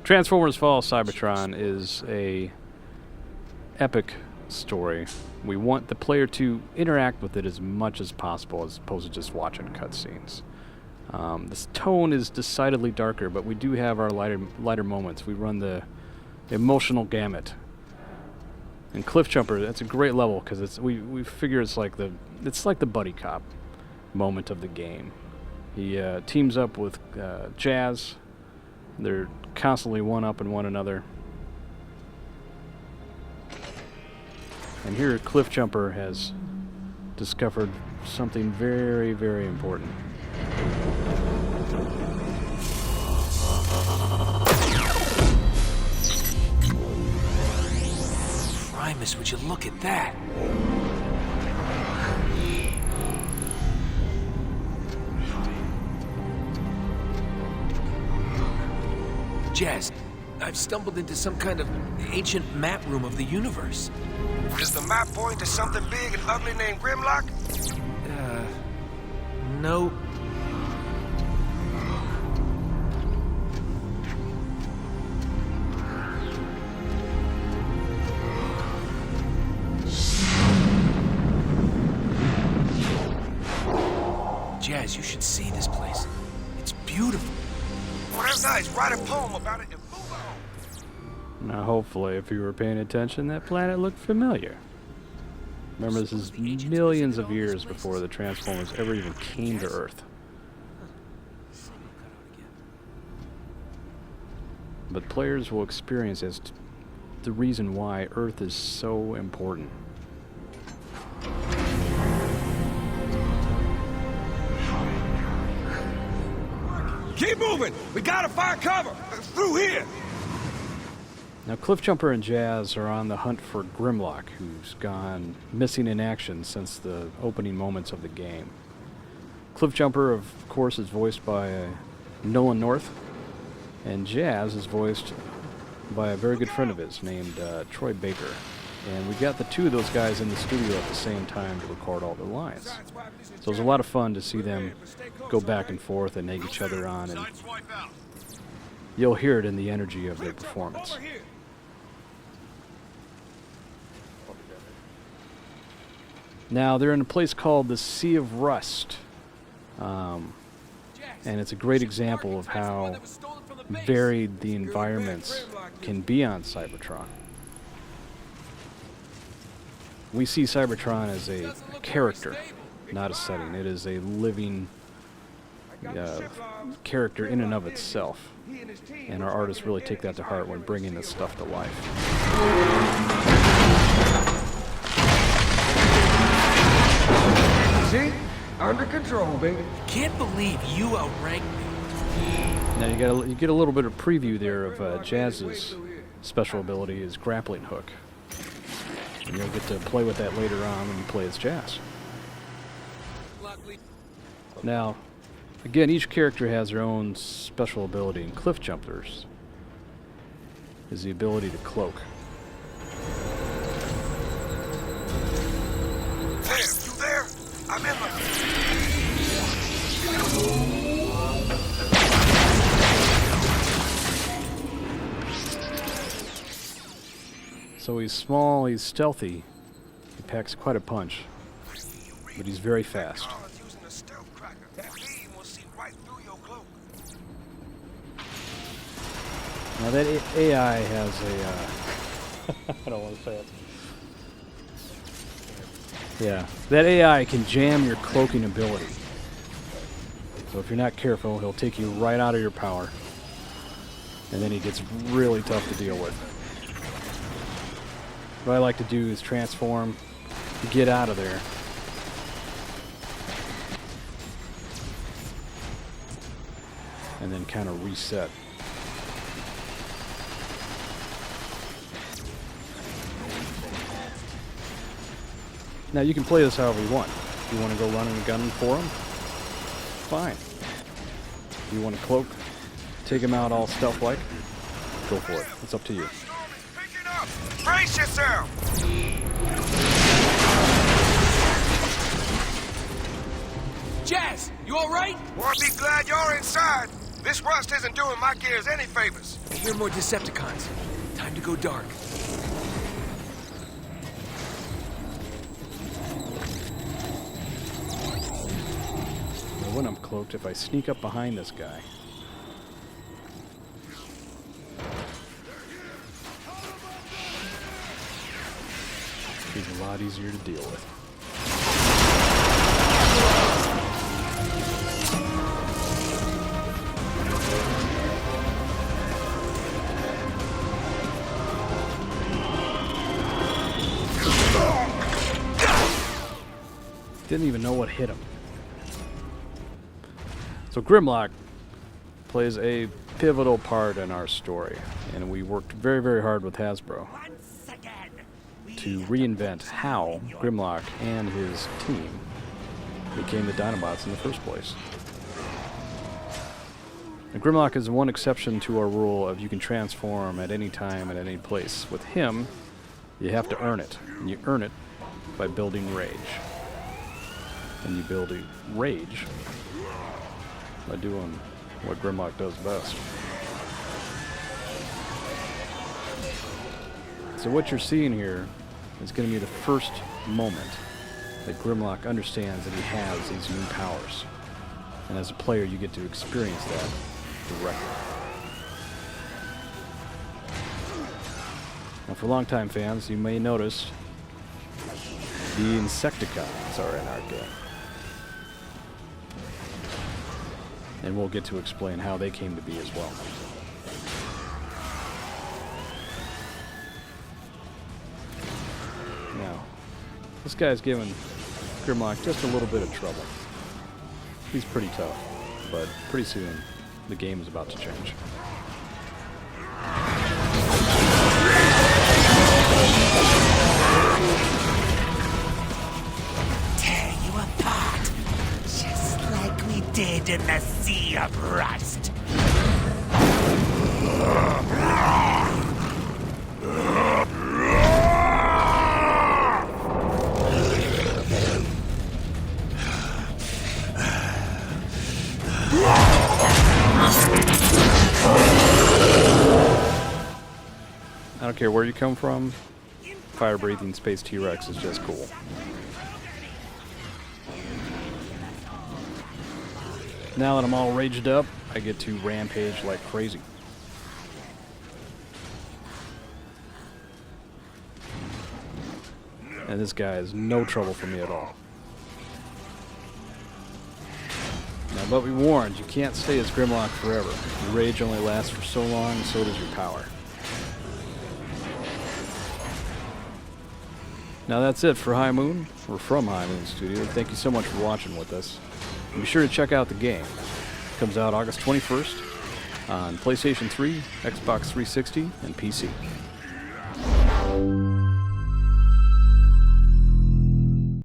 Transformers Fall Cybertron is a epic story. We want the player to interact with it as much as possible as opposed to just watching cutscenes. This tone is decidedly darker, but we do have our lighter moments. We run the emotional gamut. And Cliffjumper, that's a great level because we figure it's like the buddy cop moment of the game. He teams up with Jazz. They're constantly one-upping one another. And here Cliffjumper has discovered something very, very important. Primus, would you look at that? Jazz, I've stumbled into some kind of ancient map room of the universe. Does the map point to something big and ugly named Grimlock? No. Jazz, you should see this place. It's beautiful. Well, that's nice. Write a poem about it and move on. Now, hopefully, if you were paying attention, that planet looked familiar. Remember, this is millions of years before the Transformers ever even came to Earth. But players will experience as the reason why Earth is so important. Keep moving! We gotta find cover! Through here! Now, Cliffjumper and Jazz are on the hunt for Grimlock, who's gone missing in action since the opening moments of the game. Cliffjumper, of course, is voiced by Nolan North, and Jazz is voiced by a very good friend of his named Troy Baker. And we got the two of those guys in the studio at the same time to record all the lines. So it was a lot of fun to see them go back and forth and egg each other on, and you'll hear it in the energy of their performance. Now, they're in a place called the Sea of Rust. And it's a great example of how varied the environments can be on Cybertron. We see Cybertron as a character, not a setting. It is a living character in and of itself. And our artists really take that to heart when bringing this stuff to life. See? Under control, baby. Can't believe you outranked me. Now you get a little bit of preview there of Jazz's special ability, his grappling hook. And you'll get to play with that later on when you play as Jazz. Now, again, each character has their own special ability, and Cliffjumper's is the ability to cloak. There, you there? I'm in the... So he's small, he's stealthy, he packs quite a punch, but he's very fast. Now that AI has a, I don't want to say it. Yeah, that AI can jam your cloaking ability. So if you're not careful, he'll take you right out of your power. And then he gets really tough to deal with. What I like to do is transform to get out of there. And then kind of reset. Now you can play this however you want. If you want to go running and gunning for him, fine. If you want to cloak, take him out all stealth-like, go for it. It's up to you. Brace yourself! Jazz, You all right? Boy, be glad you're inside. This rust isn't doing my gears any favors. I hear more Decepticons. Time to go dark. Now, when I'm cloaked, if I sneak up behind this guy, he's a lot easier to deal with. Didn't even know what hit him. So Grimlock plays a pivotal part in our story, and we worked very, very hard with Hasbro to reinvent how Grimlock and his team became the Dinobots in the first place. And Grimlock is one exception to our rule of you can transform at any time, at any place. With him, you have to earn it, and you earn it by building rage. And you build a rage by doing what Grimlock does best. So what you're seeing here is going to be the first moment that Grimlock understands that he has these new powers. And as a player, you get to experience that directly. Now, for longtime fans, you may notice the Insecticons are in our game. And we'll get to explain how they came to be as well. Now, this guy's giving Grimlock just a little bit of trouble. He's pretty tough, but pretty soon the game is about to change. Tear you apart, just like we did in the Sea of Rust. I don't care where you come from, fire-breathing space T-Rex is just cool. Now that I'm all raged up, I get to rampage like crazy. And this guy is no trouble for me at all. Now, but be warned, you can't stay as Grimlock forever. Your rage only lasts for so long, so does your power. Now that's it for High Moon. We're from High Moon Studio. Thank you so much for watching with us. And be sure to check out the game. It comes out August 21st on PlayStation 3, Xbox 360, and PC.